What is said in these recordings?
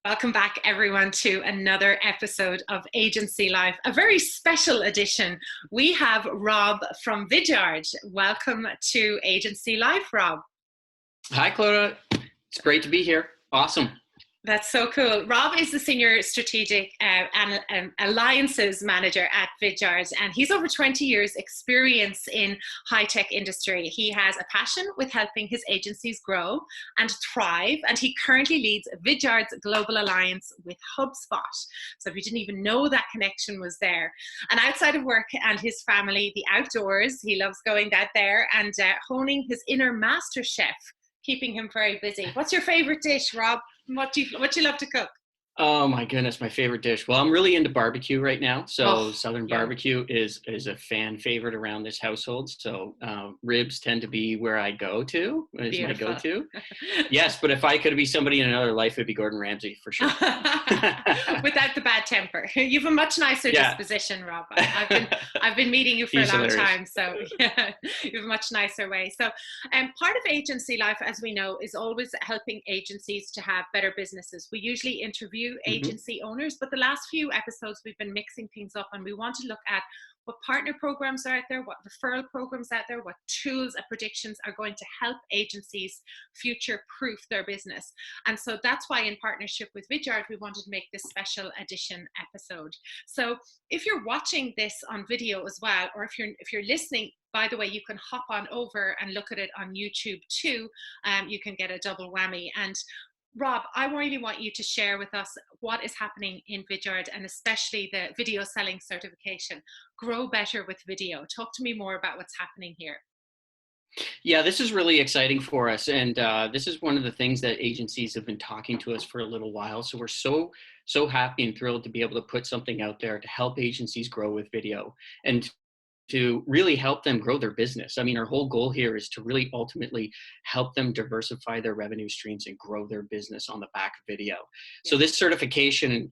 Welcome back, everyone, to another episode of Agency Life, a very special edition. We have Rob from Vidyard. Welcome to Agency Life, Rob. Hi, Clodagh. It's great to be here. Awesome. That's so cool. Rob is the Senior Strategic Alliances Manager at Vidyard, and he's over 20 years experience in high-tech industry. He has a passion with helping his agencies grow and thrive, and he currently leads Vidyard's Global Alliance with HubSpot. So if you didn't even know that connection was there. And outside of work and his family, the outdoors, he loves going out there and honing his inner master chef, keeping him very busy. What's your favorite dish, Rob? What do you love to cook? Oh my goodness, my favorite dish. Well, I'm really into barbecue right now. So Southern barbecue is a fan favorite around this household. So ribs tend to be where I go to, is Beautiful. My go-to. Yes, but if I could be somebody in another life, it'd be Gordon Ramsay for sure. Without the bad temper. You've a much nicer disposition, Rob. I've been meeting you for a long time, so yeah, you have a much nicer way. So part of agency life, as we know, is always helping agencies to have better businesses. We usually interview agency owners, but the last few episodes we've been mixing things up, and we want to look at what partner programs are out there, what referral programs out there, what tools and predictions are going to help agencies future-proof their business. And so that's why, in partnership with Vidyard, we wanted to make this special edition episode. So if you're watching this on video as well, or if you're listening, by the way, you can hop on over and look at it on YouTube too. You can get a double whammy. And Rob, I really want you to share with us what is happening in Vidyard, and especially the video selling certification. Grow better with video. Talk to me more about what's happening here. Yeah, this is really exciting for us. And this is one of the things that agencies have been talking to us for a little while. So we're so happy and thrilled to be able to put something out there to help agencies grow with video and to really help them grow their business. I mean, our whole goal here is to really ultimately help them diversify their revenue streams and grow their business on the back of video. Yeah. So this certification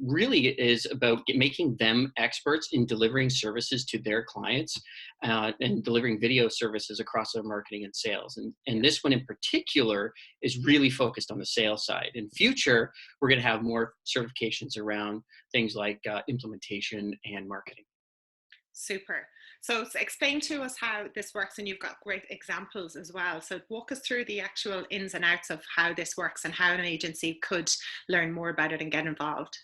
really is about making them experts in delivering services to their clients and delivering video services across their marketing and sales. And this one in particular is really focused on the sales side. In future, we're going to have more certifications around things like implementation and marketing. Super. So explain to us how this works, and you've got great examples as well. So walk us through the actual ins and outs of how this works and how an agency could learn more about it and get involved.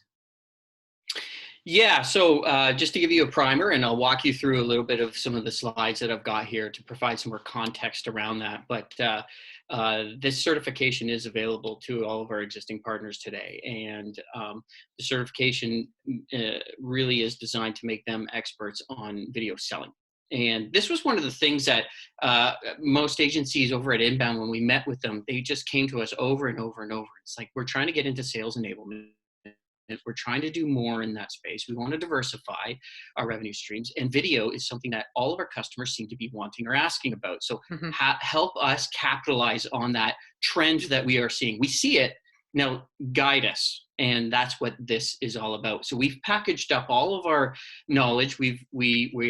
Yeah, so just to give you a primer, and I'll walk you through a little bit of some of the slides that I've got here to provide some more context around that. But this certification is available to all of our existing partners today. And the certification really is designed to make them experts on video selling. And this was one of the things that most agencies over at Inbound, when we met with them, they just came to us over and over and over. It's like, we're trying to get into sales enablement. We're trying to do more in that space. We want to diversify our revenue streams, and video is something that all of our customers seem to be wanting or asking about. So help us capitalize on that trend that we are seeing. We see it now, guide us. And that's what this is all about. So we've packaged up all of our knowledge. We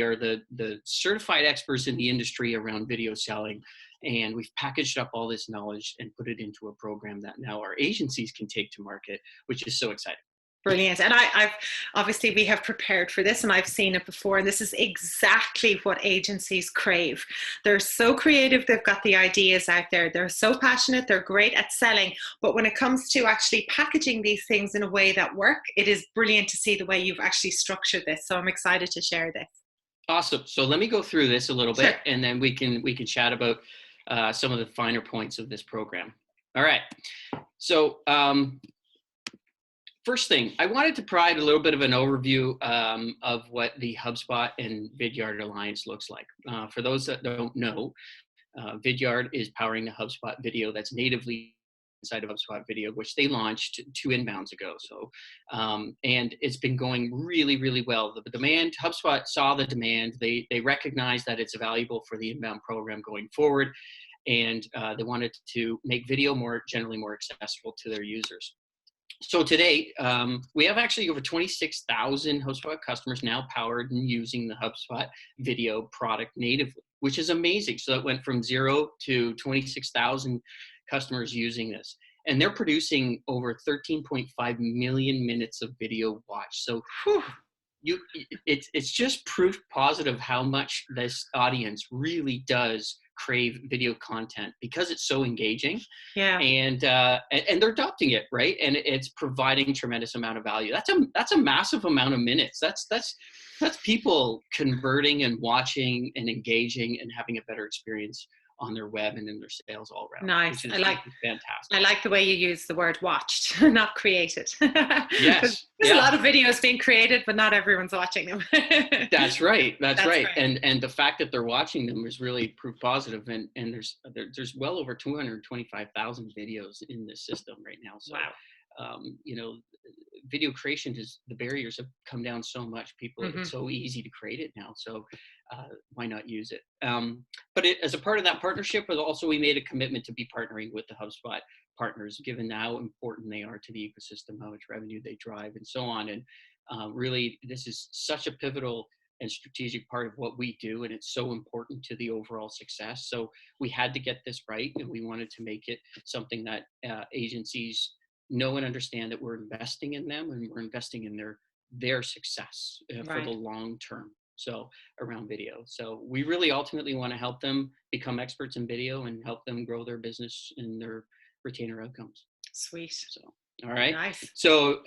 are the certified experts in the industry around video selling. And we've packaged up all this knowledge and put it into a program that now our agencies can take to market, which is so exciting. Brilliant. And I've obviously, we have prepared for this, and I've seen it before, and this is exactly what agencies crave. They're so creative. They've got the ideas out there. They're so passionate. They're great at selling. But when it comes to actually packaging these things in a way that work, it is brilliant to see the way you've actually structured this. So I'm excited to share this. Awesome. So let me go through this a little bit, and then we can chat about some of the finer points of this program. All right. So first thing, I wanted to provide a little bit of an overview of what the HubSpot and Vidyard Alliance looks like. For those that don't know, Vidyard is powering the HubSpot video that's natively inside of HubSpot Video, which they launched 2 inbounds ago. So, and it's been going really, really well. The demand, HubSpot saw the demand. They recognized that it's valuable for the inbound program going forward, and they wanted to make video generally more accessible to their users. So today, we have actually over 26,000 HubSpot customers now powered and using the HubSpot video product natively, which is amazing. So it went from 0 to 26,000 customers using this. and they're producing over 13.5 million minutes of video watch. So it's just proof positive how much this audience really does crave video content because it's so engaging. Yeah. And they're adopting it, right? And it's providing tremendous amount of value. That's a massive amount of minutes. That's people converting and watching and engaging and having a better experience on their web and in their sales all around. Nice. Fantastic. I like the way you use the word watched, not created. Yes. There's a lot of videos being created, but not everyone's watching them. That's right. That's right. And the fact that they're watching them is really proof positive. And there's well over 225,000 videos in this system right now. So, wow. Video creation the barriers have come down so much. It's so easy to create it now. So why not use it? But as a part of that partnership, we made a commitment to be partnering with the HubSpot partners, given how important they are to the ecosystem, how much revenue they drive, and so on. And really, this is such a pivotal and strategic part of what we do, and it's so important to the overall success. So we had to get this right, and we wanted to make it something that agencies know and understand that we're investing in them, and we're investing in their success for the long term. So around video. So we really ultimately want to help them become experts in video and help them grow their business and their retainer outcomes. Sweet. So, all right. Nice. So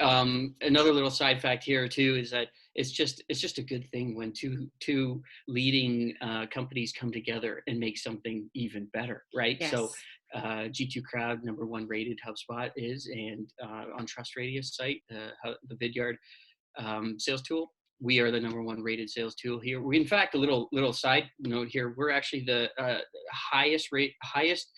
another little side fact here too is that it's just a good thing when two leading companies come together and make something even better, right? Yes. So G2 Crowd #1 rated HubSpot is, and on Trust Radius site, the Vidyard sales tool, we are the #1 rated sales tool here. We, in fact, a little side note here, we're actually the highest,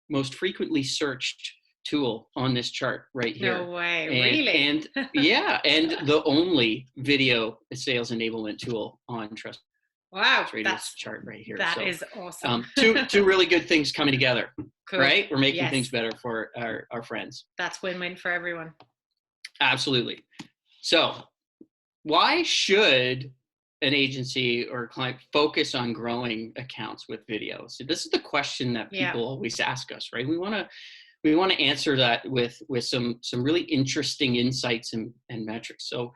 most frequently searched tool on this chart right here. No way, really? And yeah, and the only video sales enablement tool on Trust. Wow, Radius chart right here. That is awesome. Two really good things coming together, cool. Right? We're making things better for our friends. That's win-win for everyone. Absolutely. So why should an agency or a client focus on growing accounts with video? So this is the question that people always ask us, right? We want to answer that with some really interesting insights and metrics. So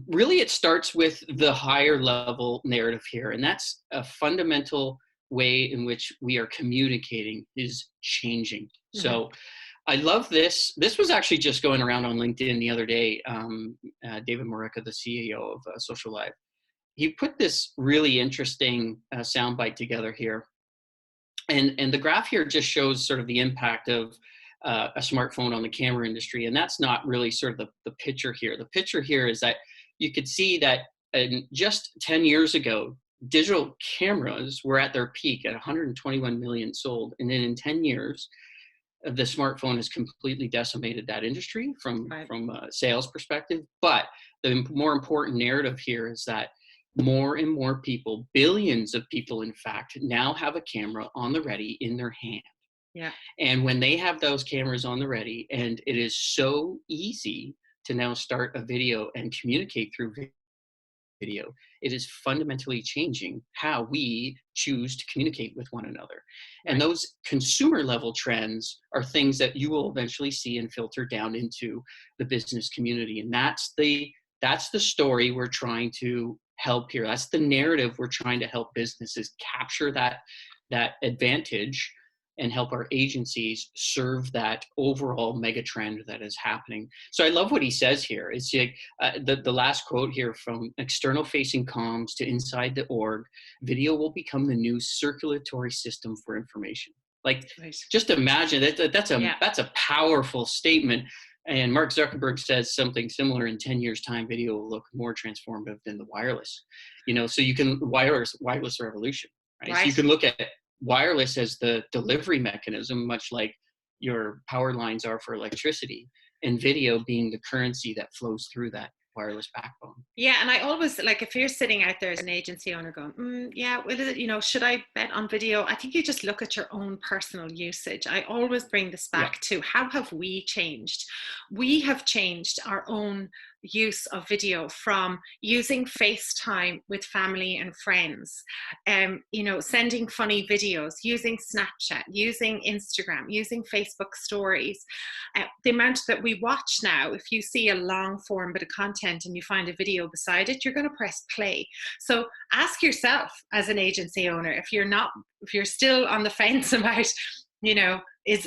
really it starts with the higher level narrative here, and that's a fundamental way in which we are communicating is changing. So I love this. This was actually just going around on LinkedIn the other day. David Morica, the CEO of Social Live, he put this really interesting soundbite together here. And the graph here just shows sort of the impact of a smartphone on the camera industry. And that's not really sort of the picture here. The picture here is that you could see that just 10 years ago, digital cameras were at their peak at 121 million sold. And then in 10 years, the smartphone has completely decimated that industry from a sales perspective. But the more important narrative here is that more and more people, billions of people, in fact, now have a camera on the ready in their hand. Yeah. And when they have those cameras on the ready, and it is so easy to now start a video and communicate through video, it is fundamentally changing how we choose to communicate with one another. And those consumer level trends are things that you will eventually see and filter down into the business community. And that's the story we're trying to help here. That's the narrative we're trying to help businesses capture that advantage and help our agencies serve that overall mega trend that is happening. So I love what he says here. It's like the last quote here: from external facing comms to inside the org, video will become the new circulatory system for information. Like, just imagine that's a powerful statement. And Mark Zuckerberg says something similar: in 10 years time, video will look more transformative than the wireless, so you can wireless revolution, right? So you can look at wireless as the delivery mechanism, much like your power lines are for electricity, and video being the currency that flows through that wireless backbone. Yeah, and I always, like, if you're sitting out there as an agency owner going, should I bet on video? I think you just look at your own personal usage. I always bring this back to how have we changed? We have changed our own use of video, from using FaceTime with family and friends, sending funny videos, using Snapchat, using Instagram, using Facebook stories. The amount that we watch now, if you see a long form bit of content and you find a video beside it, you're going to press play. So ask yourself as an agency owner, if you're still on the fence about,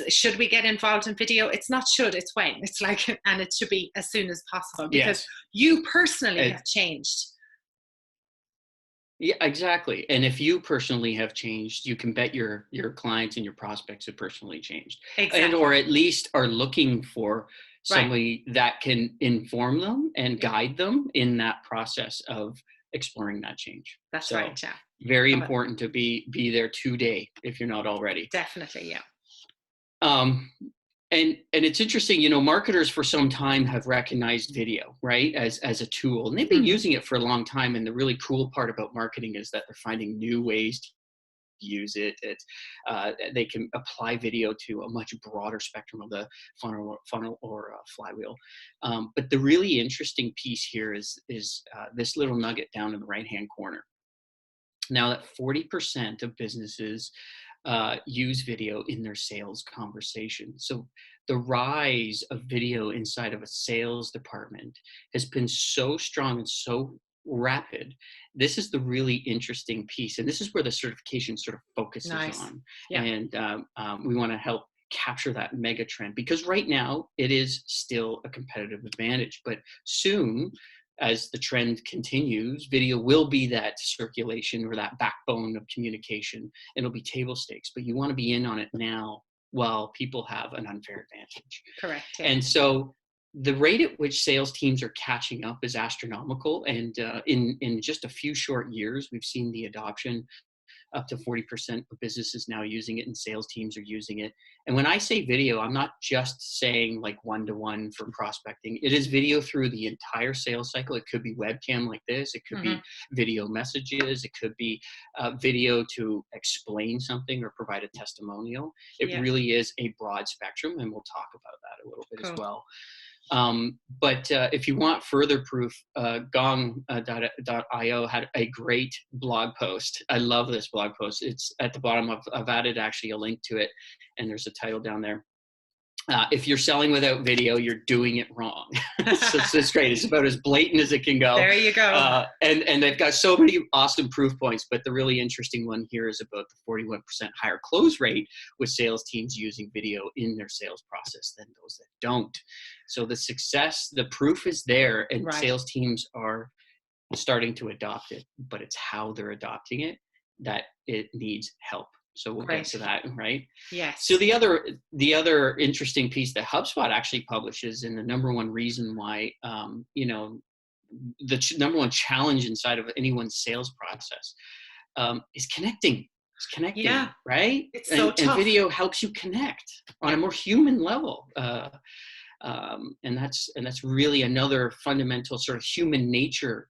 should we get involved in video? It's not should, it's when. It's like, and it should be as soon as possible, because you personally have changed. Yeah, exactly. And if you personally have changed, you can bet your clients and your prospects have personally changed. Exactly. And or at least are looking for somebody that can inform them and guide them in that process of exploring that change. That's right. Yeah. Very important to be there today if you're not already. Definitely. Yeah. And it's interesting, marketers for some time have recognized video, right, as a tool, and they've been using it for a long time. And the really cool part about marketing is that they're finding new ways to use it. They can apply video to a much broader spectrum of the funnel or flywheel. But the really interesting piece here is this little nugget down in the right-hand corner. Now that 40% of businesses use video in their sales conversation. So the rise of video inside of a sales department has been so strong and so rapid. This is the really interesting piece. And this is where the certification sort of focuses on. Yeah. And we want to help capture that mega trend, because right now it is still a competitive advantage, but soon, as the trend continues, video will be that circulation or that backbone of communication. It'll be table stakes, but you want to be in on it now while people have an unfair advantage. Correct. Yeah. And so the rate at which sales teams are catching up is astronomical. And in just a few short years, we've seen the adoption. Up to 40% of businesses now using it, and sales teams are using it. And when I say video, I'm not just saying like one-to-one for prospecting. It is video through the entire sales cycle. It could be webcam like this. It could be video messages. It could be video to explain something or provide a testimonial. It really is a broad spectrum, and we'll talk about that a little bit as well. But if you want further proof, Gong IO had a great blog post. I love this blog post. It's at the bottom. I've added actually a link to it, and there's a title down there. If you're selling without video, you're doing it wrong. So it's great. It's about as blatant as it can go. There you go. And they've got so many awesome proof points, but the really interesting one here is about the 41% higher close rate with sales teams using video in their sales process than those that don't. So the success, the proof is there, and sales teams are starting to adopt it, but it's how they're adopting it that it needs help. So we'll get to that, right? Yes. So the other interesting piece that HubSpot actually publishes, and the number one reason why, the number one challenge inside of anyone's sales process is connecting. It's connecting, right? It's so tough. And video helps you connect on a more human level. And that's really another fundamental sort of human nature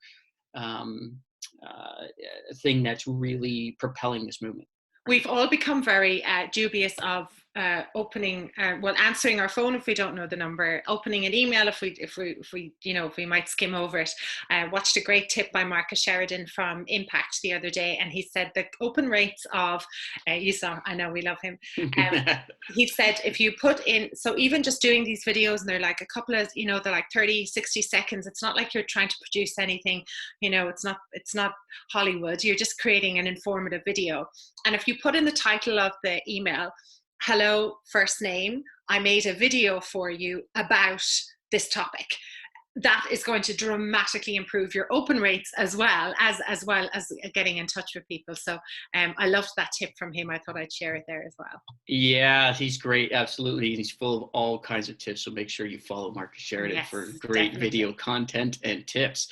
thing that's really propelling this movement. We've all become very dubious of answering our phone if we don't know the number, opening an email if we might skim over it. Watched a great tip by Marcus Sheridan from Impact the other day, and he said the open rates of I know we love him. He said if you put in, so even just doing these videos, and they're like a couple of, they're like 30, 60 seconds. It's not like you're trying to produce anything, it's not Hollywood. You're just creating an informative video. And if you put in the title of the email, hello, first name, I made a video for you about this topic, that is going to dramatically improve your open rates as well as getting in touch with people. So I loved that tip from him. I thought I'd share it there as well. Yeah, he's great. Absolutely. He's full of all kinds of tips. So make sure you follow Marcus Sheridan for great video content and tips.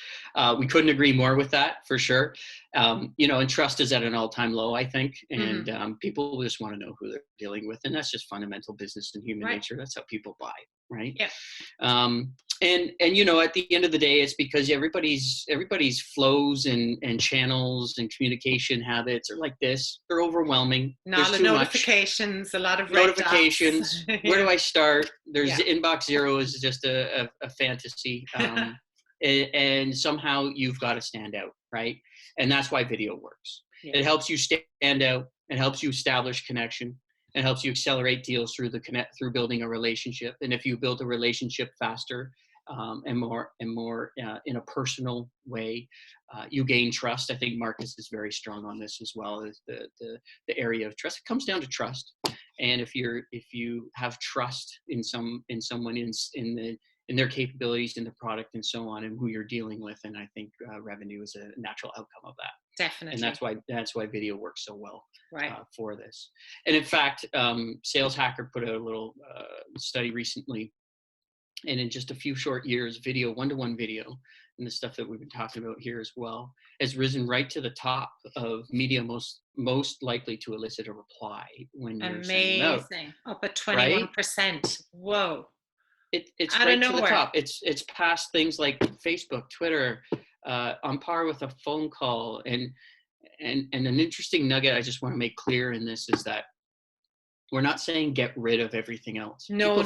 We couldn't agree more with that, for sure. And trust is at an all-time low, I think. And people just want to know who they're dealing with. And that's just fundamental business and human nature. That's how people buy, right? Yeah. And at the end of the day, it's because everybody's flows and channels and communication habits are like this. They're overwhelming. Not a notifications, a lot of notifications. Where do I start? There's inbox zero is just a fantasy. and somehow you've got to stand out, right? And that's why video works. Yeah. It helps you stand out. It helps you establish connection. It helps you accelerate deals through building a relationship. And if you build a relationship faster and more in a personal way, you gain trust. I think Marcus is very strong on this as well, as the area of trust. It comes down to trust. And if you have trust in someone in their capabilities, in the product, and so on, and who you're dealing with, and I think revenue is a natural outcome of that. Definitely. And that's why video works so well, right, for this. And in fact, Sales Hacker put out a little study recently, and in just a few short years, video, one-to-one video, and the stuff that we've been talking about here as well, has risen right to the top of media most likely to elicit a reply when you're sending them out. Amazing. Up at 21%. Right? Whoa. It's right to the top. It's past things like Facebook, Twitter, on par with a phone call. And an interesting nugget I just want to make clear in this is that we're not saying get rid of everything else. No.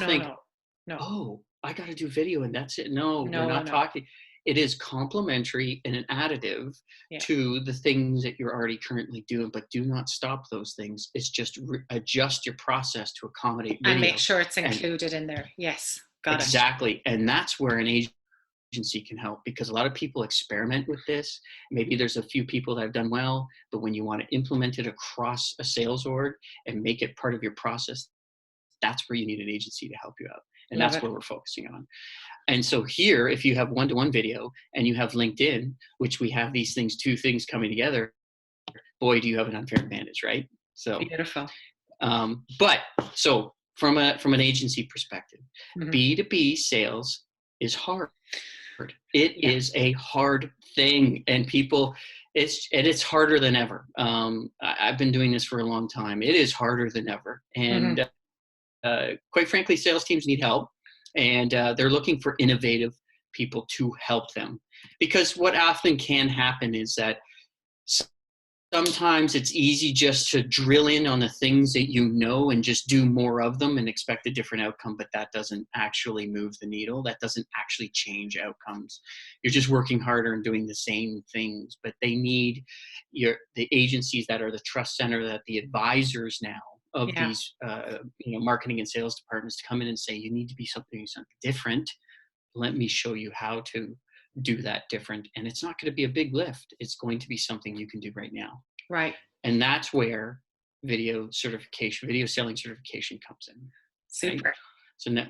Oh, I got to do video and that's it. No, we're not talking. It is complementary and an additive to the things that you're already currently doing, but do not stop those things. It's just adjust your process to accommodate video. And make sure it's included in there. Yes, got it. Exactly. And that's where an agency can help, because a lot of people experiment with this. Maybe there's a few people that have done well, but when you want to implement it across a sales org and make it part of your process, that's where you need an agency to help you out. And that's where we're focusing on. And so here, if you have one-to-one video and you have LinkedIn, which we have these two things coming together, boy, do you have an unfair advantage, right? So beautiful. But so from an agency perspective, B2B sales is hard. It is a hard thing, and it's harder than ever. I've been doing this for a long time. It is harder than ever, and quite frankly, sales teams need help, and they're looking for innovative people to help them. Because what often can happen is that sometimes it's easy just to drill in on the things that you know and just do more of them and expect a different outcome, but that doesn't actually move the needle. That doesn't actually change outcomes. You're just working harder and doing the same things, but they need the agencies that are the trust center, that the advisors now of these marketing and sales departments to come in and say, you need to be something different. Let me show you how to do that different. And it's not going to be a big lift. It's going to be something you can do right now. Right. And that's where video selling certification comes in. Super. Right? So now,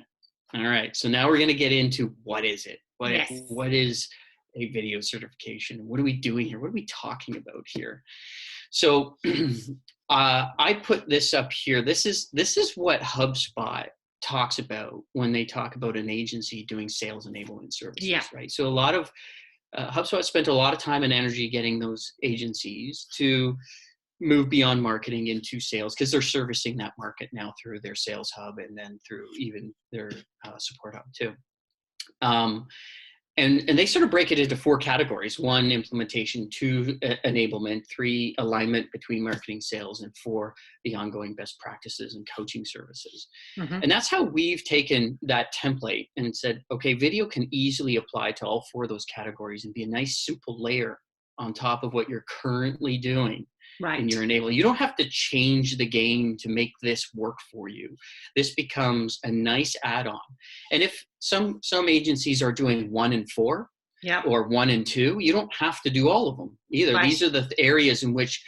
all right. So now we're going to get into what is it? What is a video certification? What are we doing here? What are we talking about here? So I put this up here. This is what HubSpot talks about when they talk about an agency doing sales enablement services, right? So a lot of HubSpot spent a lot of time and energy getting those agencies to move beyond marketing into sales, because they're servicing that market now through their sales hub and then through even their support hub too. And they sort of break it into 4 categories: 1, implementation; 2, enablement; 3, alignment between marketing, sales; and 4, the ongoing best practices and coaching services. And that's how we've taken that template and said, okay, video can easily apply to all 4 of those categories and be a nice simple layer on top of what you're currently doing. Right. And you're enabling. You don't have to change the game to make this work for you. This becomes a nice add-on. And if some agencies are doing 1 and 4 or 1 and 2, you don't have to do all of them either. Right. These are the areas in which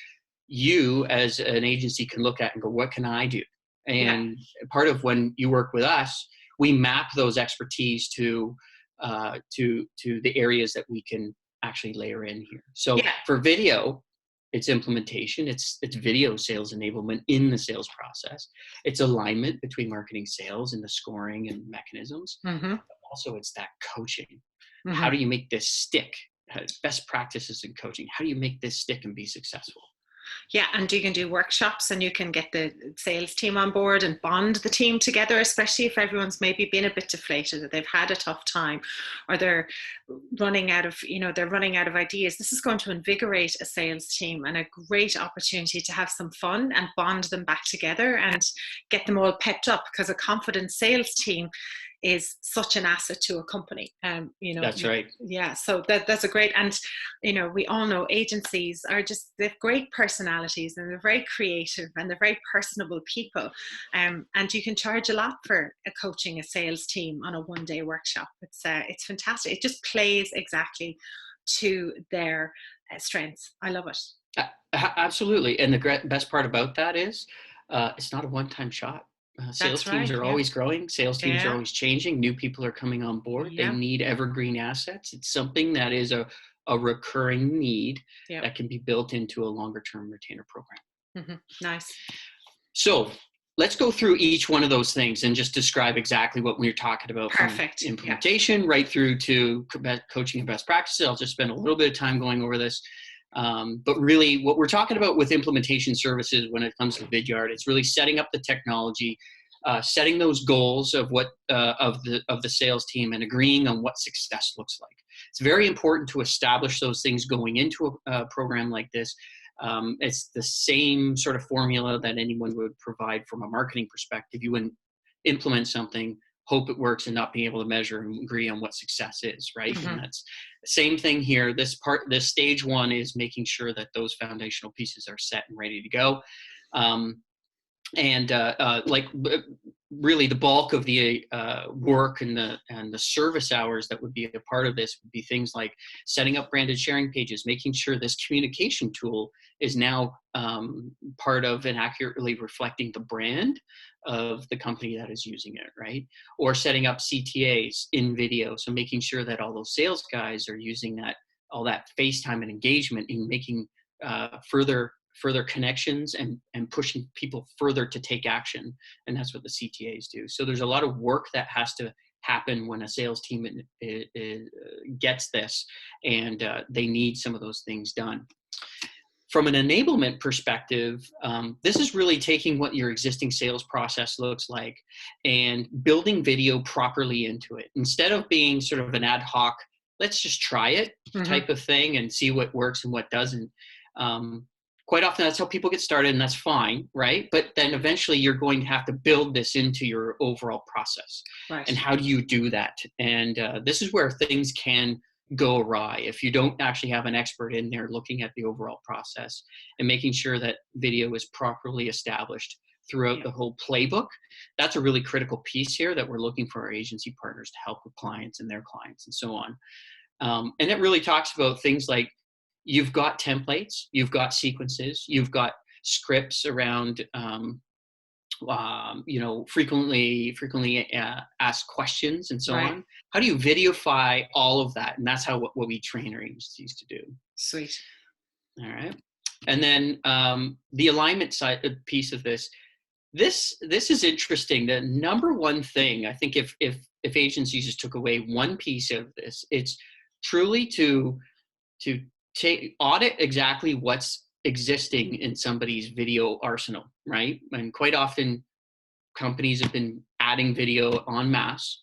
you as an agency can look at and go, what can I do? And part of when you work with us, we map those expertise to the areas that we can actually layer in here. So for video, it's implementation, it's video sales enablement in the sales process. It's alignment between marketing, sales, and the scoring and mechanisms. But also it's that coaching. How do you make this stick? Best practices in coaching. How do you make this stick and be successful? Yeah, and you can do workshops and you can get the sales team on board and bond the team together, especially if everyone's maybe been a bit deflated, that they've had a tough time, or they're running out of ideas. This is going to invigorate a sales team and a great opportunity to have some fun and bond them back together and get them all pepped up, because a confident sales team is such an asset to a company. That's right. Yeah, so that's a great, and we all know agencies are just, they've great personalities and they're very creative and they're very personable people, and you can charge a lot for coaching a sales team on a one-day workshop. It's fantastic. It just plays exactly to their strengths. I love it. Absolutely. And the best part about that is it's not a one-time shot. Sales teams are always growing. Sales teams are always changing. New people are coming on board. They need evergreen assets. It's something that is a recurring need that can be built into a longer-term retainer program. Nice. So let's go through each one of those things and just describe exactly what we're talking about. Perfect. From implementation right through to coaching and best practices. I'll just spend a little bit of time going over this. But really what we're talking about with implementation services when it comes to Vidyard, it's really setting up the technology, setting those goals of what of the sales team and agreeing on what success looks like. It's very important to establish those things going into a program like this. It's the same sort of formula that anyone would provide from a marketing perspective. You wouldn't implement something, hope it works, and not being able to measure and agree on what success is, right? And that's the same thing here. This stage one is making sure that those foundational pieces are set and ready to go. Really the bulk of the work and the service hours that would be a part of this would be things like setting up branded sharing pages, making sure this communication tool is now part of and accurately reflecting the brand of the company that is using it, right? Or setting up CTAs in video, so making sure that all those sales guys are using all that FaceTime and engagement in making further connections and pushing people further to take action. And that's what the CTAs do. So there's a lot of work that has to happen when a sales team gets this, and they need some of those things done. From an enablement perspective, this is really taking what your existing sales process looks like and building video properly into it. Instead of being sort of an ad hoc, let's just try it type of thing and see what works and what doesn't. Quite often that's how people get started, and that's fine, right? But then eventually you're going to have to build this into your overall process. Right. And how do you do that? And this is where things can go awry if you don't actually have an expert in there looking at the overall process and making sure that video is properly established throughout the whole playbook. That's a really critical piece here that we're looking for our agency partners to help with clients and their clients and so on. And it really talks about things like you've got templates, you've got sequences, you've got scripts around frequently asked questions and so on. How do you videofy all of that? And that's what we train our agencies to do. Sweet. All right. And then the alignment side piece of this is interesting. The number one thing, I think if agencies just took away one piece of this, it's truly to audit exactly what's existing in somebody's video arsenal, right? And quite often companies have been adding video en masse.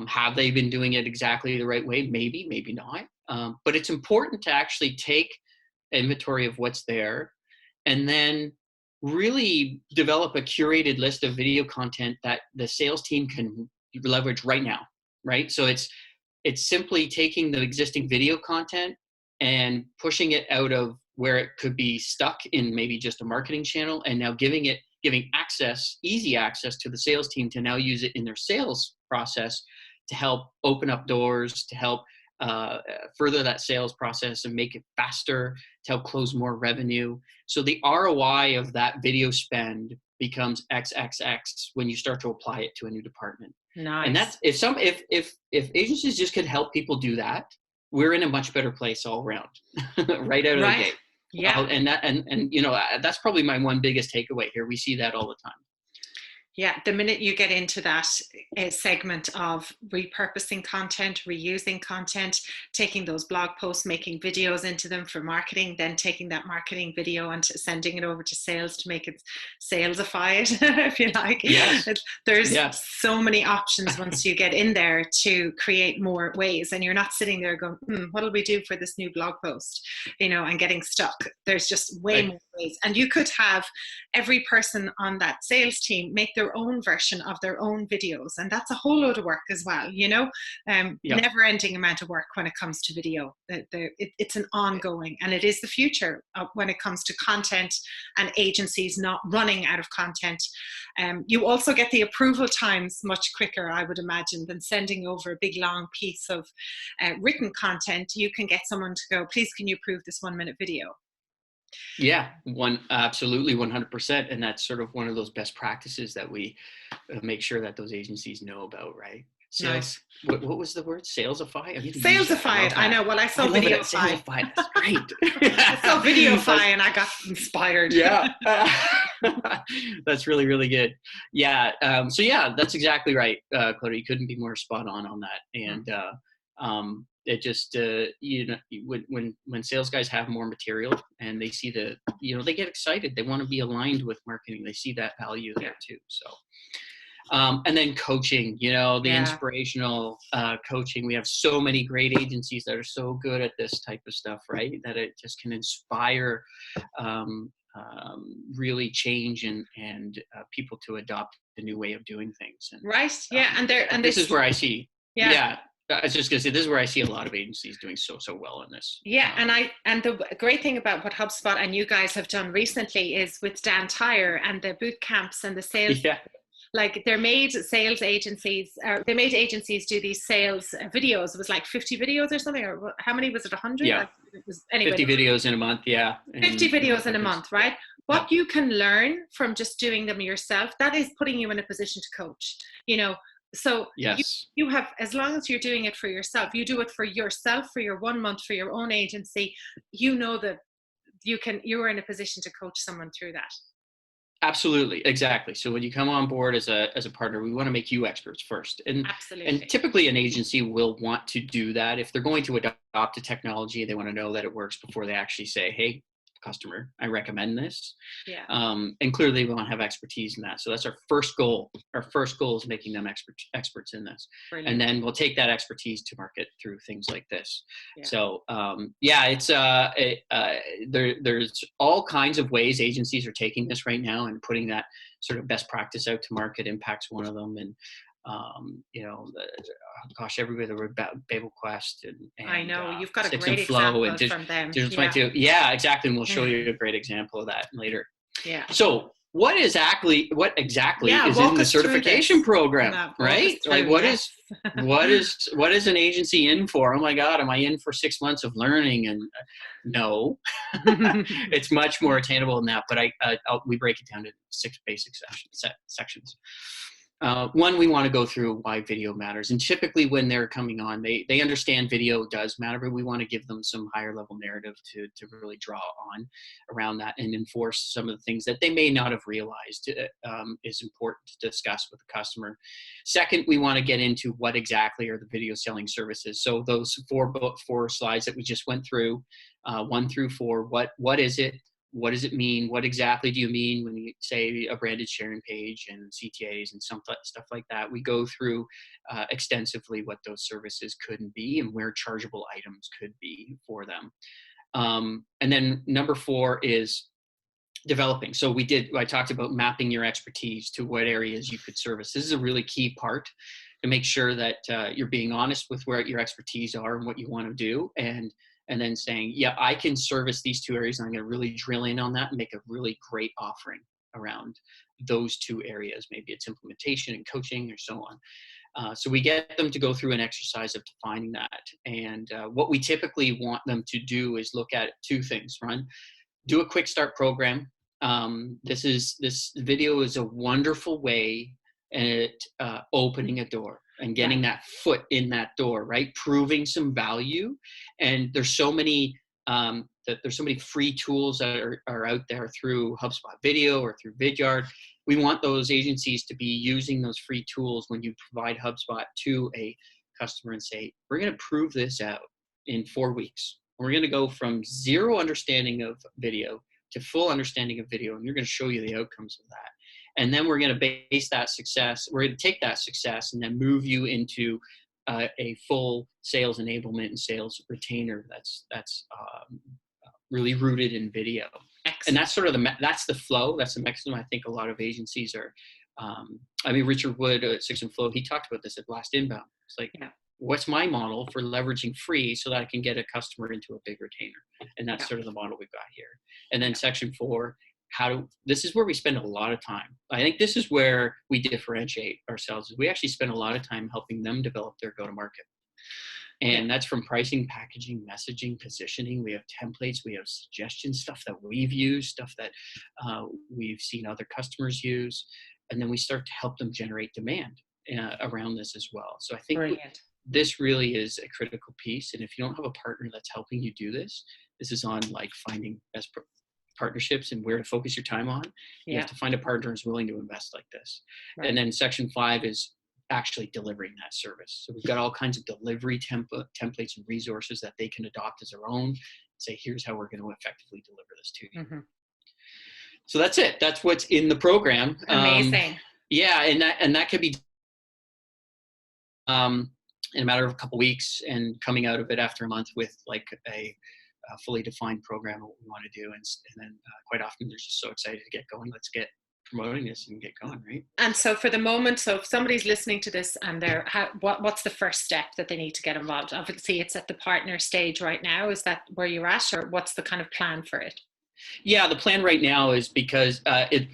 Have they been doing it exactly the right way? Maybe, maybe not. But it's important to actually take inventory of what's there and then really develop a curated list of video content that the sales team can leverage right now, right? So it's simply taking the existing video content and pushing it out of where it could be stuck in maybe just a marketing channel, and now giving easy access to the sales team to now use it in their sales process to help open up doors, to help further that sales process and make it faster, to help close more revenue. So the ROI of that video spend becomes XXX when you start to apply it to a new department. Nice. And that's if agencies just could help people do that, we're in a much better place all around, right out of the gate. Yeah. And that's probably my one biggest takeaway here. We see that all the time. Yeah, the minute you get into that segment of repurposing content, reusing content, taking those blog posts, making videos into them for marketing, then taking that marketing video and sending it over to sales to make it salesified, if you like. Yes. There's so many options once you get in there to create more ways, and you're not sitting there going, what'll we do for this new blog post, and getting stuck. There's just way more ways. And you could have every person on that sales team make their own version of their own videos. And that's a whole load of work as well, you know, never ending amount of work when it comes to video. It's an ongoing, and it is the future when it comes to content and agencies not running out of content. You also get the approval times much quicker, I would imagine, than sending over a big long piece of written content. You can get someone to go, please, can you approve this 1-minute video? Yeah, absolutely 100%. And that's sort of one of those best practices that we make sure that those agencies know about, right? Sales. Nice. What was the word? Salesify? Salesify. I know. Well, I saw Videofy. That's great. I saw Videofy and I got inspired. Yeah. That's really, really good. Yeah. So yeah, that's exactly right, Claudia. You couldn't be more spot on that. And it just, you know, when sales guys have more material and they see they get excited. They want to be aligned with marketing. They see that value there too. So, and then coaching, you know, the inspirational coaching. We have so many great agencies that are so good at this type of stuff, right? That it just can inspire really change and people to adopt a new way of doing things. And, yeah. And this is where I see, I was just going to say, this is where I see a lot of agencies doing so well in this. Yeah, and the great thing about what HubSpot and you guys have done recently is with Dan Tyre and the boot camps and the sales. Yeah. Like they made agencies do these sales videos. It was like 50 videos or something, or how many was it? 100? Yeah. Anyway, 50 videos in a month. Yeah. 50 videos in a month, right? What you can learn from just doing them yourself, that is putting you in a position to coach, you know. So yes, you have, as long as you're doing it for yourself, you do it for yourself, for your 1 month, for your own agency, you know that you are in a position to coach someone through that. Absolutely. Exactly. So when you come on board as a partner, we want to make you experts first. And typically an agency will want to do that. If they're going to adopt a technology, they want to know that it works before they actually say, hey, customer, I recommend this. Yeah. And clearly we want to have expertise in that. So that's our first goal. Our first goal is making them experts in this. Brilliant. And then we'll take that expertise to market through things like this. Yeah. So it's there's all kinds of ways agencies are taking this right now and putting that sort of best practice out to market. Impact's one of them. And everybody, the Babel Quest and I know you've got a great example from them. Yeah, exactly. And we'll show you a great example of that later. Yeah. So what exactly is in the certification program, right? Like what is an agency in for? Oh my God, am I in for 6 months of learning? And no, it's much more attainable than that. But we break it down to 6 basic sections. One, we want to go through why video matters. And typically when they're coming on, they understand video does matter, but we want to give them some higher level narrative to really draw on around that and enforce some of the things that they may not have realized is important to discuss with the customer. Second, we want to get into what exactly are the video selling services. So those four slides that we just went through, 1 through 4, what is it? What does it mean? What exactly do you mean when you say a branded sharing page and CTAs and stuff like that? We go through extensively what those services could be and where chargeable items could be for them. And then number 4 is developing. So I talked about mapping your expertise to what areas you could service. This is a really key part to make sure that you're being honest with where your expertise are and what you want to do. And then saying, yeah, I can service these 2 areas. And I'm going to really drill in on that and make a really great offering around those 2 areas. Maybe it's implementation and coaching or so on. So we get them to go through an exercise of defining that. And what we typically want them to do is look at 2 things, do a quick start program. This video is a wonderful way at opening a door and getting that foot in that door, right? Proving some value. And there's so many free tools that are out there through HubSpot Video or through Vidyard. We want those agencies to be using those free tools when you provide HubSpot to a customer and say, we're going to prove this out in 4 weeks. We're going to go from 0 understanding of video to full understanding of video, and you're going to show you the outcomes of that. And then we're going to base that success. We're going to take that success and then move you into a full sales enablement and sales retainer that's really rooted in video. And that's sort of that's the flow. That's the mechanism. I think a lot of agencies are, I mean, Richard Wood at Six and Flow, he talked about this at Last Inbound. It's like, what's my model for leveraging free so that I can get a customer into a big retainer? And that's sort of the model we've got here. And then section 4, this is where we spend a lot of time. I think this is where we differentiate ourselves. We actually spend a lot of time helping them develop their go-to-market. And that's from pricing, packaging, messaging, positioning. We have templates, we have suggestions, stuff that we've used, stuff that we've seen other customers use. And then we start to help them generate demand around this as well. So I think this really is a critical piece. And if you don't have a partner that's helping you do this, this is on like finding best partnerships and where to focus your time on. You have to find a partner who's willing to invest like this. And then section 5 is actually delivering that service. So we've got all kinds of delivery templates and resources that they can adopt as their own. Say, here's how we're going to effectively deliver this to you. So that's it. That's what's in the program. Amazing. And that could be in a matter of a couple of weeks, and coming out of it after a month with like a fully defined program of what we want to do. And then quite often they're just so excited to get going. Let's get promoting this and get going, right? And so for the moment, so if somebody's listening to this and what's the first step that they need to get involved? Obviously it's at the partner stage right now. Is that where you're at, or what's the kind of plan for it? Yeah, the plan right now is because it's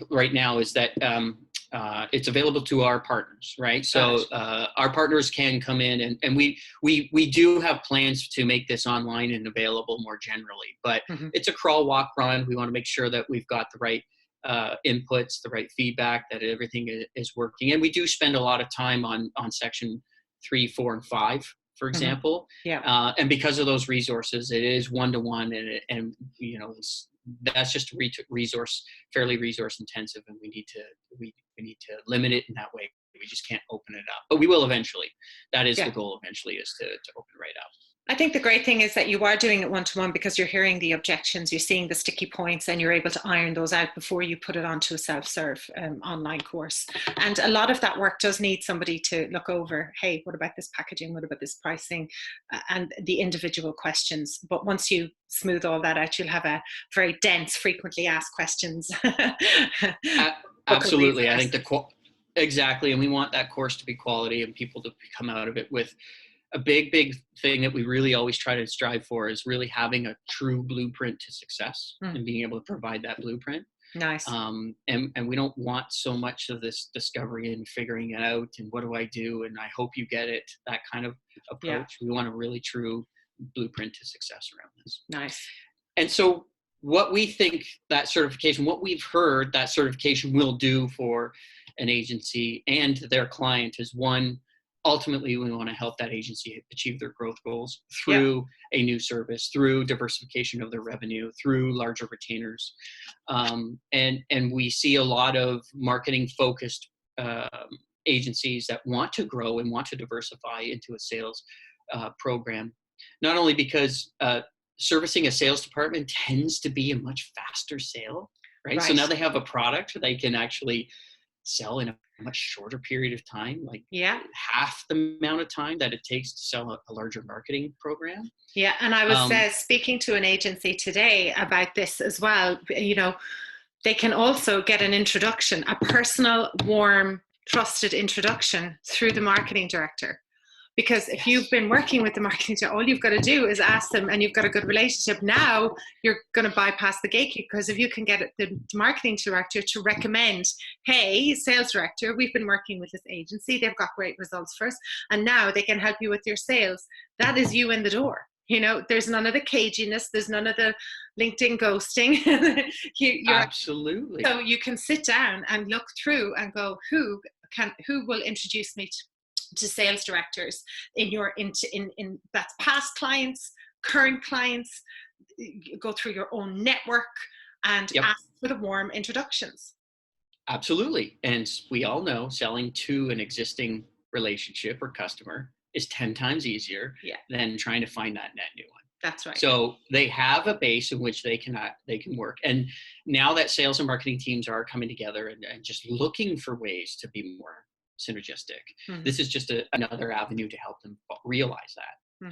available to our partners, right? So our partners can come in and we do have plans to make this online and available more generally, but it's a crawl, walk, run. We want to make sure that we've got the right inputs, the right feedback, that everything is working. And we do spend a lot of time on section 3, 4, and 5, for example. And because of those resources, it is one-to-one, and you know, that's just fairly resource intensive, and we need to limit it in that way. We just can't open it up, but we will eventually. That is the goal eventually, is to open right up. I think the great thing is that you are doing it one-to-one, because you're hearing the objections, you're seeing the sticky points, and you're able to iron those out before you put it onto a self-serve online course. And a lot of that work does need somebody to look over, hey, what about this packaging? What about this pricing? And the individual questions. But once you smooth all that out, you'll have a very dense, frequently asked questions. Absolutely. I think exactly. And we want that course to be quality and people to come out of it with a big thing that we really always try to strive for, is really having a true blueprint to success and being able to provide that blueprint. Nice. And we don't want so much of this discovery and figuring it out and what do I do and I hope you get it, that kind of approach. We want a really true blueprint to success around this. Nice. And so what we think what we've heard that certification will do for an agency and their client is, one, ultimately, we want to help that agency achieve their growth goals through a new service, through diversification of their revenue, through larger retainers. And we see a lot of marketing-focused agencies that want to grow and want to diversify into a sales program, not only because servicing a sales department tends to be a much faster sale, right? So now they have a product they can actually sell in a much shorter period of time, like half the amount of time that it takes to sell a larger marketing program. Yeah, and I was speaking to an agency today about this as well. You know, they can also get an introduction, a personal, warm, trusted introduction through the marketing director. Because if you've been working with the marketing director, all you've got to do is ask them, and you've got a good relationship. Now you're going to bypass the gatekeeper, because if you can get the marketing director to recommend, hey, sales director, we've been working with this agency, they've got great results for us, and now they can help you with your sales. That is you in the door. You know, there's none of the caginess, there's none of the LinkedIn ghosting. Absolutely. So you can sit down and look through and go, who will introduce me to sales directors in that's past clients, current clients. Go through your own network and ask for the warm introductions. Absolutely. And we all know selling to an existing relationship or customer is 10 times easier than trying to find that net new one. That's right. So they have a base in which they can work. And now that sales and marketing teams are coming together and just looking for ways to be more synergistic, this is just another avenue to help them realize that.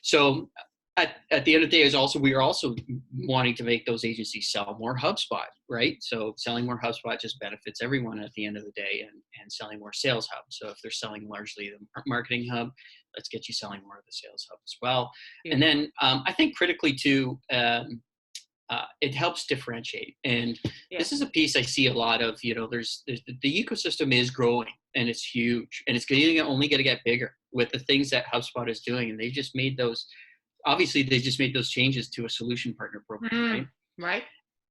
So at the end of the day is also, we are also wanting to make those agencies sell more HubSpot, right? So selling more HubSpot just benefits everyone at the end of the day, and selling more Sales Hub. So if they're selling largely the Marketing Hub, let's get you selling more of the Sales Hub as well. Yeah. And then I think critically too, it helps differentiate. And this is a piece I see a lot of, there's the ecosystem is growing and it's huge, and it's only going to get bigger with the things that HubSpot is doing. And they just made those, obviously they just made those changes to a solution partner program, right? Right.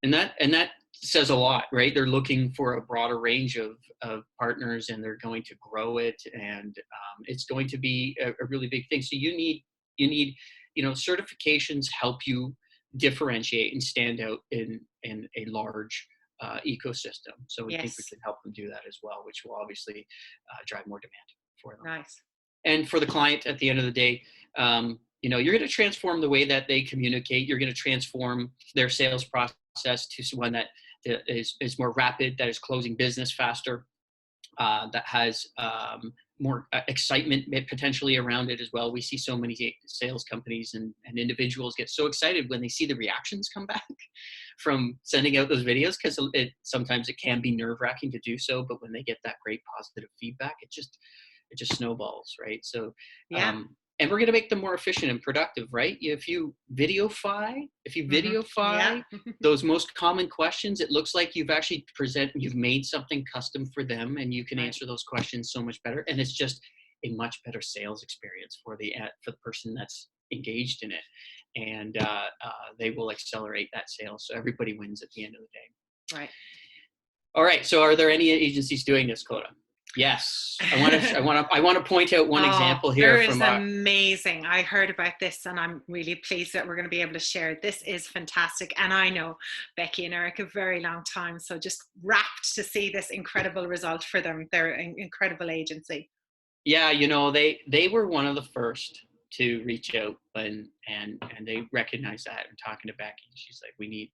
And that says a lot, right? They're looking for a broader range of partners, and they're going to grow it. And it's going to be a really big thing. So you need, certifications help you differentiate and stand out in a large ecosystem. So we think we can help them do that as well, which will obviously drive more demand for them. Nice. And for the client, at the end of the day, you're going to transform the way that they communicate. You're going to transform their sales process to one that is more rapid, that is closing business faster, that has more excitement potentially around it as well. We see so many sales companies and individuals get so excited when they see the reactions come back from sending out those videos, because sometimes it can be nerve-wracking to do so, but when they get that great positive feedback, it just snowballs, right? So and we're going to make them more efficient and productive, right? If you videofy those most common questions, it looks like you've actually you've made something custom for them, and you can answer those questions so much better. And it's just a much better sales experience for the person that's engaged in it. And they will accelerate that sales. So everybody wins at the end of the day. Right. All right. So are there any agencies doing this, Coda? Yes, I want to point out one example here. It's amazing. I heard about this, and I'm really pleased that we're going to be able to share it. This is fantastic, and I know Becky and Eric a very long time, so just rapt to see this incredible result for them. They're an incredible agency. Yeah, they were one of the first to reach out, and they recognized that. And talking to Becky, she's like, we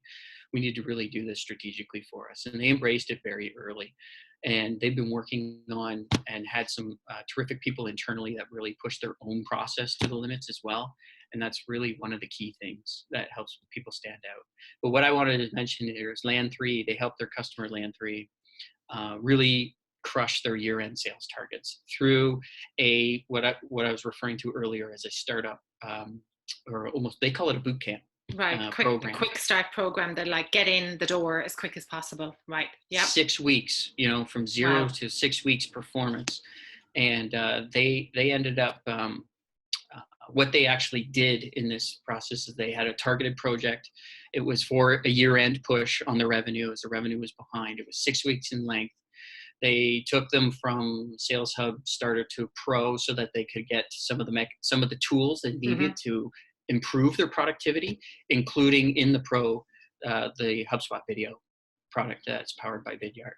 need to really do this strategically for us, and they embraced it very early. And they've been working on and had some terrific people internally that really push their own process to the limits as well. And that's really one of the key things that helps people stand out. But what I wanted to mention here is Land 3. They helped their customer Land 3 really crush their year-end sales targets through what I was referring to earlier as a startup, or almost, they call it a boot camp. Right, quick start program that get in the door as quick as possible. Right. Yeah. 6 weeks, from 0 to 6 weeks performance, and they ended up. What they actually did in this process is they had a targeted project. It was for a year-end push on the revenue, as the revenue was behind. It was 6 weeks in length. They took them from Sales Hub Starter to Pro so that they could get some of the tools they needed to improve their productivity, including in the Pro, the HubSpot video product that's powered by Vidyard.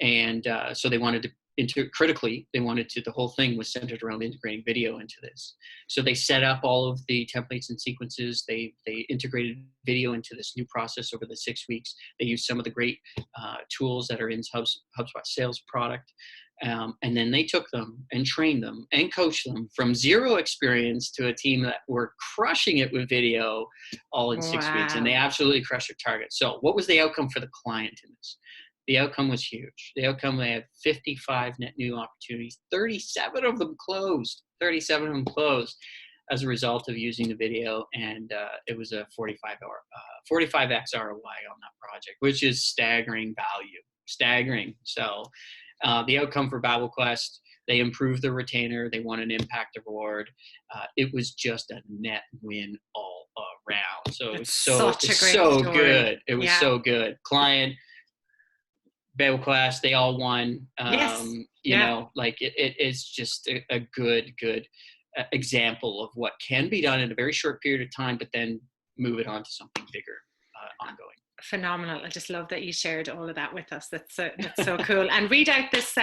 And so they wanted to the whole thing was centered around integrating video into this. So they set up all of the templates and sequences. They integrated video into this new process over the 6 weeks. They used some of the great tools that are in HubSpot sales product. And then they took them and trained them and coached them from zero experience to a team that were crushing it with video all in 6 weeks. And they absolutely crushed their target. So what was the outcome for the client in this? The outcome was huge. The outcome, they had 55 net new opportunities. 37 of them closed as a result of using the video. And it was a 45x ROI on that project, which is staggering value. Staggering. So the outcome for BattleQuest, they improved their retainer. They won an impact award. It was just a net win all around. So it was so good. It was so good. Client, BattleQuest, they all won. It is just a good example of what can be done in a very short period of time, but then move it on to something bigger, ongoing. Phenomenal. I just love that you shared all of that with us. That's so cool. And read out this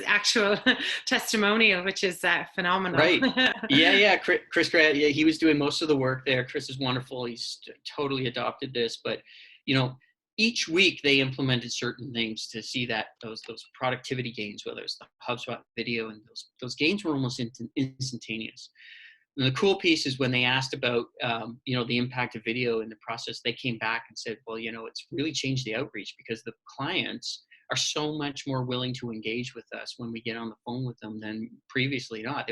actual testimonial, which is phenomenal. Right. Yeah. Chris, he was doing most of the work there. Chris is wonderful. He's totally adopted this, but each week they implemented certain things to see that those productivity gains, whether it's the HubSpot video, and those gains were almost instantaneous. And the cool piece is when they asked about, the impact of video in the process, they came back and said, well, it's really changed the outreach because the clients are so much more willing to engage with us when we get on the phone with them than previously not.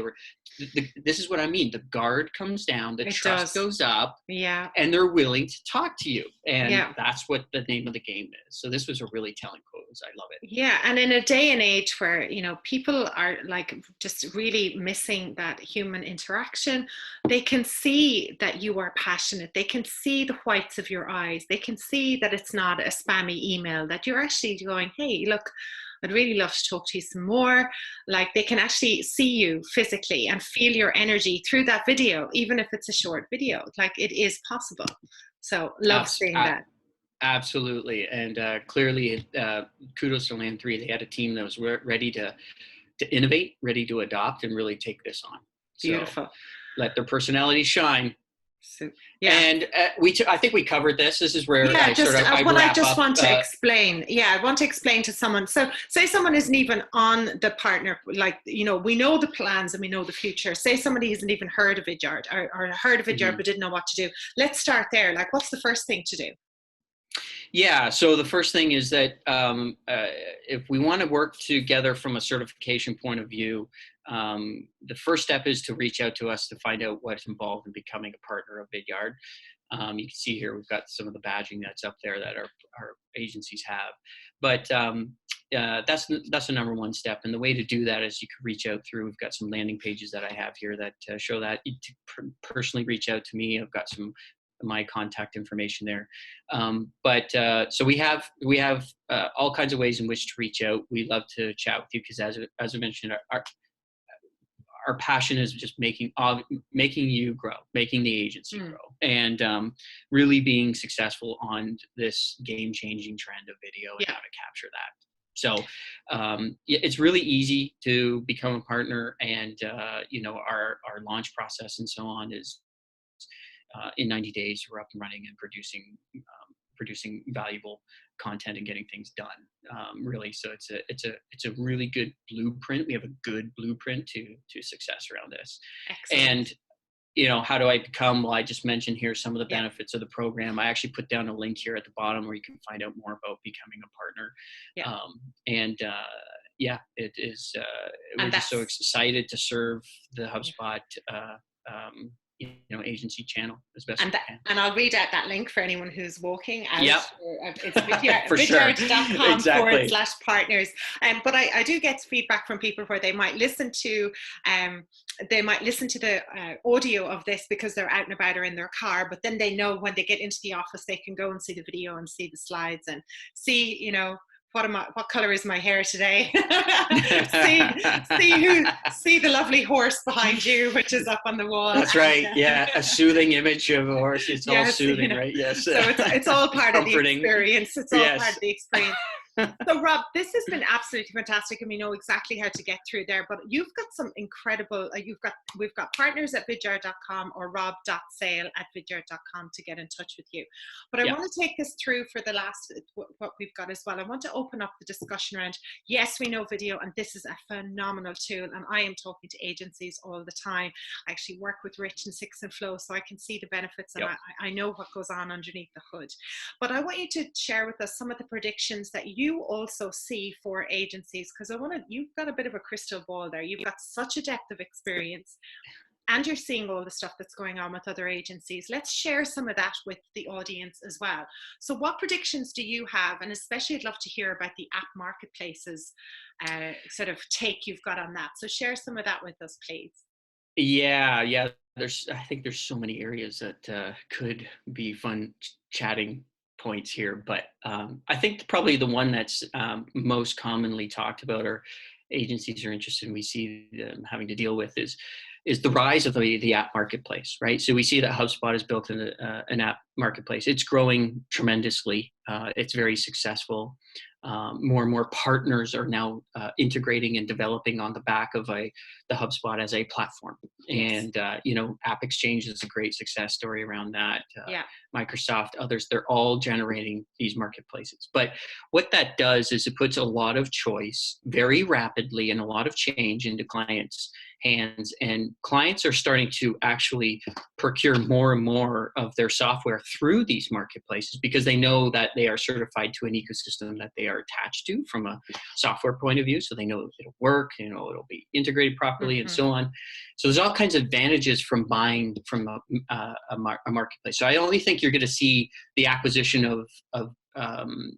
This is what I mean. The guard comes down, the trust goes up, and they're willing to talk to you. And that's what the name of the game is. So this was a really telling quote. I love it. Yeah. And in a day and age where, people are like just really missing that human interaction, they can see that you are passionate. They can see the whites of your eyes. They can see that it's not a spammy email, that you're actually going, hey, look, I'd really love to talk to you some more. Like, they can actually see you physically and feel your energy through that video, even if it's a short video. Like, it is possible. So love seeing that. Absolutely. And clearly, kudos to Land 3. They had a team that was ready to innovate, ready to adopt, and really take this on. Beautiful. So let their personality shine. So, and I think we covered this. This is where I want to explain. I want to explain to someone. So say someone isn't even on the partner, like, we know the plans and we know the future. Say somebody hasn't even heard of Vidyard or heard of Vidyard but didn't know what to do. Let's start there. Like, what's the first thing to do? Yeah, so the first thing is that if we want to work together from a certification point of view, the first step is to reach out to us to find out what's involved in becoming a partner of Vidyard. You can see here we've got some of the badging that's up there that our agencies have. But that's the number one step. And the way to do that is you can reach out through, we've got some landing pages that I have here that show that. You personally reach out to me. I've got my contact information there. So we have all kinds of ways in which to reach out. We love to chat with you because as I mentioned, our passion is just making you grow, making the agency grow, and really being successful on this game-changing trend of video and how to capture that. So it's really easy to become a partner, and our launch process and so on is in 90 days we're up and running and producing valuable content and getting things done. Really, so it's a really good blueprint. We have a good blueprint to success around this. Excellent. And how do I become? Well, I just mentioned here some of the benefits of the program. I actually put down a link here at the bottom where you can find out more about becoming a partner. It is. We're just so excited to serve the HubSpot agency channel as best we can. And I'll read out that link for anyone who's walking out. It's vidyard.com/partners. But I do get feedback from people where they might listen to the audio of this because they're out and about or in their car, but then they know when they get into the office they can go and see the video and see the slides and see, what color is my hair today? see the lovely horse behind you, which is up on the wall. That's right. Yeah, a soothing image of a horse. It's all soothing, right? Yes. So it's all part of the experience. It's all part of the experience. So Rob, this has been absolutely fantastic, and we know exactly how to get through there. But you've got some incredible. We've got partners at Vidyard.com or rob.sale@vidyard.com to get in touch with you. But I want to take us through for the last what we've got as well. I want to open up the discussion around. Yes, we know video, and this is a phenomenal tool. And I am talking to agencies all the time. I actually work with Rich and Six and Flow, so I can see the benefits, and I know what goes on underneath the hood. But I want you to share with us some of the predictions that you also see for agencies, because you've got a bit of a crystal ball there. You've got such a depth of experience and you're seeing all the stuff that's going on with other agencies. Let's share some of that with the audience as well. So what predictions do you have? And especially I'd love to hear about the app marketplaces sort of take you've got on that. So share some of that with us, please. Yeah. I think there's so many areas that could be fun chatting points here, but I think probably the one that's most commonly talked about or agencies are interested in, we see them having to deal with is the rise of the app marketplace, right? So we see that HubSpot has built an app marketplace. It's growing tremendously. It's very successful. More and more partners are now integrating and developing on the back of the HubSpot as a platform. And, App Exchange is a great success story around that. Microsoft, others, they're all generating these marketplaces. But what that does is it puts a lot of choice very rapidly and a lot of change into clients' hands, and clients are starting to actually procure more and more of their software through these marketplaces because they know that they are certified to an ecosystem that they are attached to from a software point of view. So they know it'll work, it'll be integrated properly, and so on. So there's all kinds of advantages from buying from a marketplace. So I only think you're going to see the acquisition of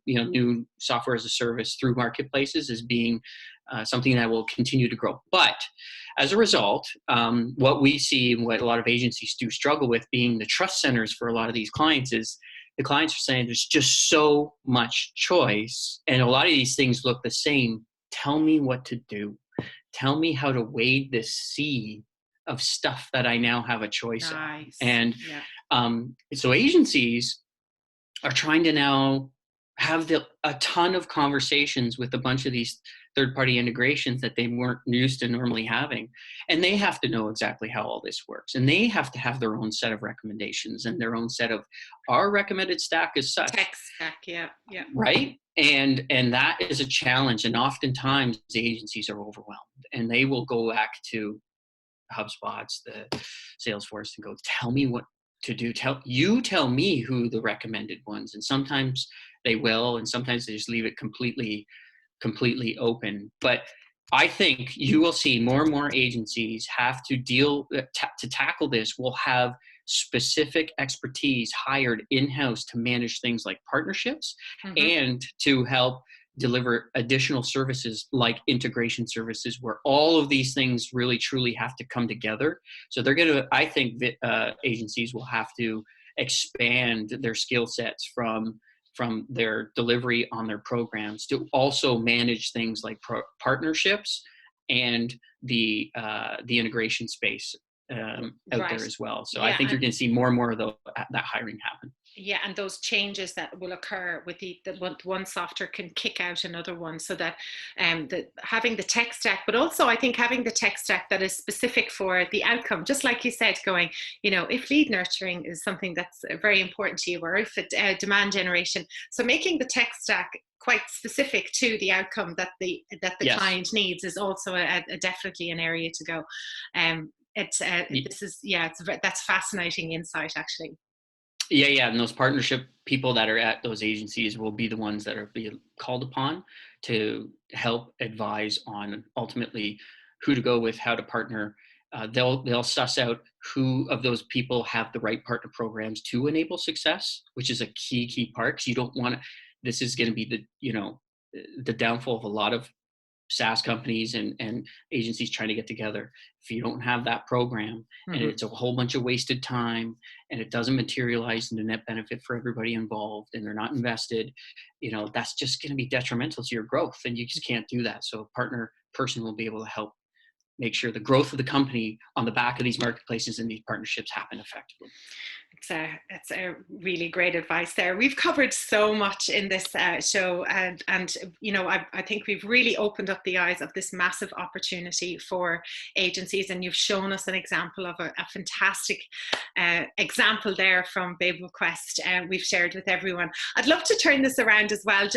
new software as a service through marketplaces as being something that will continue to grow. But as a result, what we see and what a lot of agencies do struggle with, being the trust centers for a lot of these clients, is the clients are saying there's just so much choice and a lot of these things look the same. Tell me what to do. Tell me how to wade this sea of stuff that I now have a choice of. And so agencies are trying to now have a ton of conversations with a bunch of these third-party integrations that they weren't used to normally having. And they have to know exactly how all this works. And they have to have their own set of recommendations and their own set of, our recommended stack is such. Tech stack, yeah. Right? And that is a challenge. And oftentimes the agencies are overwhelmed and they will go back to HubSpots, the Salesforce, and go, tell me what to do. Tell me who the recommended ones. And sometimes they will, and sometimes they just leave it completely open. But I think you will see more and more agencies have to to tackle this. Will have specific expertise hired in-house to manage things like partnerships and to help deliver additional services like integration services, where all of these things really truly have to come together. So I think that agencies will have to expand their skill sets from their delivery on their programs to also manage things like partnerships and the integration space out there as well. So I think you're going to see more and more of that hiring happen. Yeah, and those changes that will occur with one software can kick out another one, so that having the tech stack, but also I think having the tech stack that is specific for the outcome, just like you said, going, if lead nurturing is something that's very important to you, or if it demand generation, so making the tech stack quite specific to the outcome that the client needs is also definitely an area to go. That's fascinating insight, actually. Yeah, and those partnership people that are at those agencies will be the ones that are being called upon to help advise on ultimately who to go with, how to partner. They'll suss out who of those people have the right partner programs to enable success, which is a key part. Because you don't want to. This is going to be the downfall of a lot of SaaS companies and agencies trying to get together. If you don't have that program and it's a whole bunch of wasted time and it doesn't materialize into net benefit for everybody involved and they're not invested, that's just going to be detrimental to your growth, and you just can't do that. So a partner person will be able to help make sure the growth of the company on the back of these marketplaces and these partnerships happen effectively. It's a really great advice there. We've covered so much in this show, and I think we've really opened up the eyes of this massive opportunity for agencies, and you've shown us an example of a fantastic example there from BabelQuest we've shared with everyone. I'd love to turn this around as well.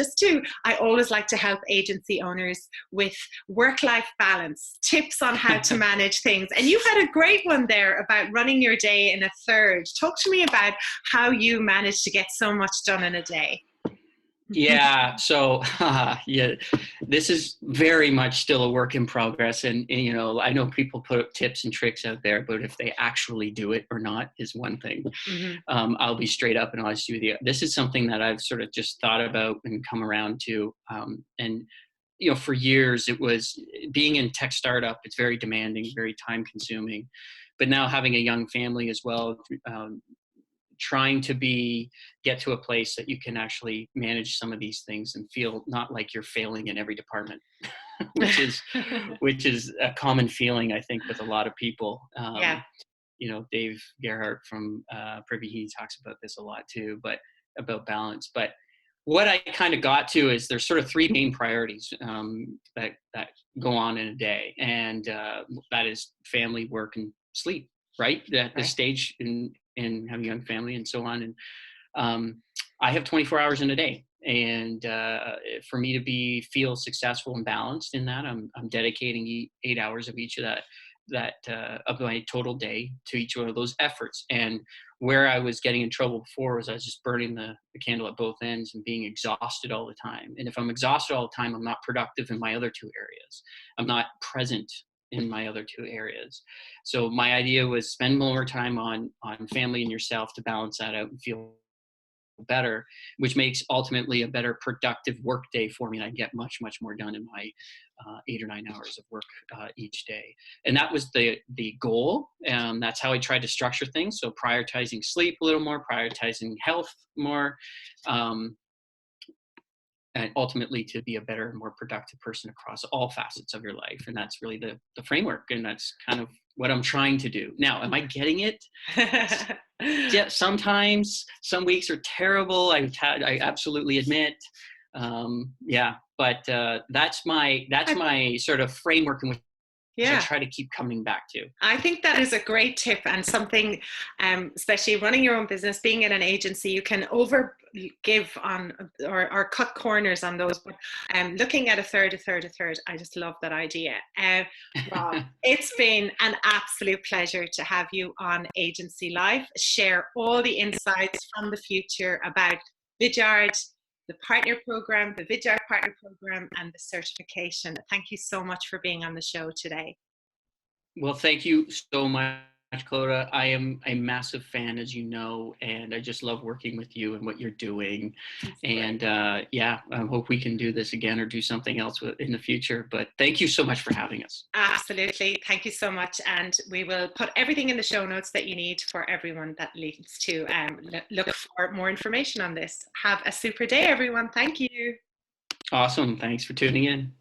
I always like to help agency owners with work-life balance, tips on how to manage things, and you've had a great one there about running your day in a third. Talk to me about how you manage to get so much done in a day. Yeah. So, this is very much still a work in progress. And, I know people put up tips and tricks out there, but if they actually do it or not is one thing. I'll be straight up and honest with you. This is something that I've sort of just thought about and come around to. And for years it was being in tech startup. It's very demanding, very time consuming, but now having a young family as well, trying to get to a place that you can actually manage some of these things and feel not like you're failing in every department, which is a common feeling, I think, with a lot of people. Dave Gerhardt from Privy, he talks about this a lot too, but about balance. But what I kind of got to is there's sort of three main priorities that go on in a day, and that is family, work, and sleep. Right at this stage in having a young family and so on, and I have 24 hours in a day, and for me to feel successful and balanced in that, I'm dedicating 8 hours of each of of my total day to each one of those efforts. And where I was getting in trouble before was I was just burning the candle at both ends and being exhausted all the time. And if I'm exhausted all the time, I'm not productive in my other two areas. I'm not present in my other two areas. So my idea was spend more time on family and yourself to balance that out and feel better, which makes ultimately a better productive work day for me. And I get much more done in my 8 or 9 hours of work each day. And that was the goal. That's how I tried to structure things. So prioritizing sleep a little more, prioritizing health more, and ultimately to be a better, more productive person across all facets of your life. And that's really the framework. And that's kind of what I'm trying to do. Now, am I getting it? Yeah, sometimes some weeks are terrible. I absolutely admit. But that's my sort of framework in which I try to keep coming back to. I think that is a great tip, and something, especially running your own business, being in an agency, you can over give on or cut corners on those. But looking at a third, I just love that idea. Rob, it's been an absolute pleasure to have you on Agency Life. Share all the insights from the future about Vidyard, the partner program, the Vidyard partner program, and the certification. Thank you so much for being on the show today. Well, thank you so much, Clodagh. I am a massive fan, as you know, and I just love working with you and what you're doing. And I hope we can do this again or do something else in the future. But thank you so much for having us. Absolutely. Thank you so much. And we will put everything in the show notes that you need for everyone that needs to look for more information on this. Have a super day, everyone. Thank you. Awesome. Thanks for tuning in.